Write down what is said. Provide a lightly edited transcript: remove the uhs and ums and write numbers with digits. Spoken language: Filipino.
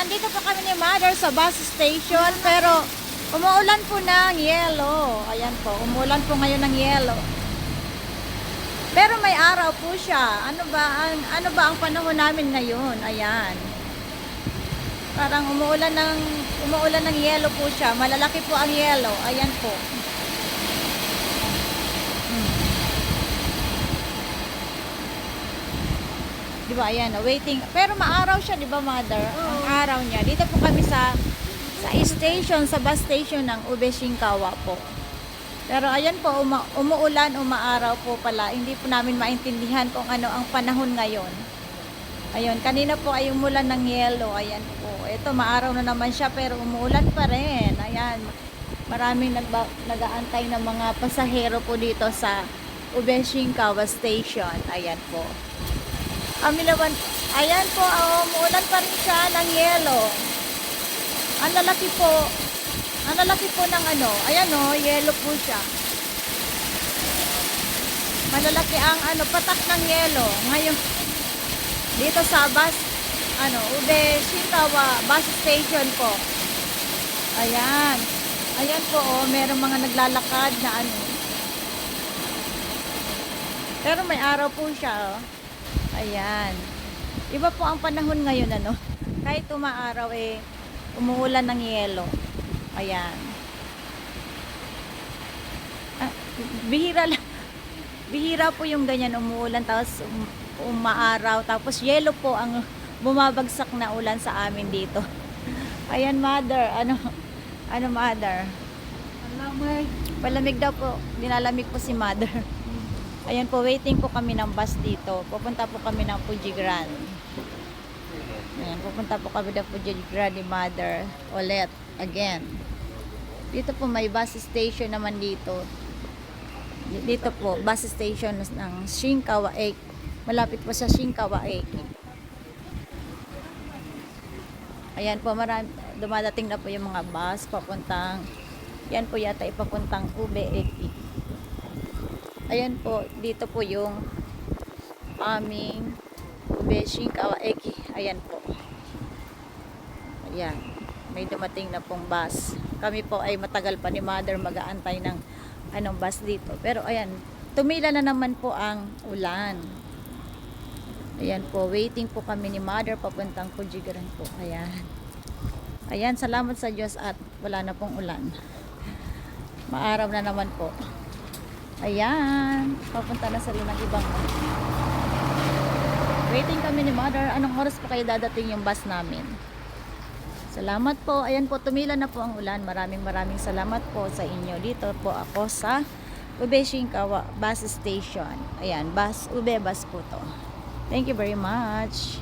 nandito po kami ni Mother sa bus station, pero umuulan po ng yelo. Ayan po, umuulan po ngayon ng yelo. Pero may araw po siya. Ano ba ang panahon namin ngayon? Ayan. Parang umuulan ng yelo po siya. Malalaki po ang yelo. Ayan po. Di ba, ayan, waiting. Pero maaraw siya, di ba, Mother? Ang araw niya. Dito po kami sa station, sa bus station ng Ube Shinkawa po. Pero ayan po, umuulan, umaaraw po pala. Hindi po namin maintindihan kung ano ang panahon ngayon. Ayun, kanina po ay umulan ng yelo. Ayan po. Ito, maaraw na naman siya, pero umuulan pa rin. Ayan, maraming nag-aantay ng mga pasahero po dito sa Ube Shinkawa Station. Ayan po. Kami naman, ayan po, umuulan pa rin siya ng yelo. Ang lalaki po ng ano, ayan o, yelo po siya. Malalaki ang patak ng yelo. Ngayon, dito sa bus, Ube Shinkawa bus station po. Ayan. Ayan po, merong mga naglalakad na Pero may araw po siya, Ayan. Iba po ang panahon ngayon, Kahit umaaraw, umuulan ng yelo. Ayan. Bihira po yung ganyan, umuulan tapos umaaraw, tapos yelo po ang bumabagsak na ulan sa amin dito. Ayan, Mother. Ano, Mother? Palamig daw po. Dinalamig po si Mother. Ayan po, waiting po kami ng bus dito. Pupunta po kami ng Fuji Grand. Ayan, pupunta po kami ng Fuji Grand ni Mother ulit, again. Dito po may bus station naman dito. Dito po, bus station ng Shinkawa Eki. Malapit po sa Shinkawa Eki. Ayan po, dumadating na po yung mga bus papuntang, yan po yata ipapuntang Ube Eki. Ayan po, dito po yung aming Ube Shinkawa Eki. Ayan po. Ayan. May dumating na pong bus. Kami po ay matagal pa ni Mother mag-aantay ng bus dito. Pero ayan, tumila na naman po ang ulan. Ayan po, waiting po kami ni Mother papuntang Fujigaran po. Ayan. Ayan, salamat sa Diyos at wala na pong ulan. Maaraw na naman po. Ayan, papunta na sila ng ibang waiting kami ni Mother. Anong oras pa kayo dadating yung bus namin? Salamat po. Ayan po, tumila na po ang ulan. Maraming salamat po sa inyo. Dito po ako sa Ube Shinkawa bus station. Ayan, Ube bus po to. Thank you very much.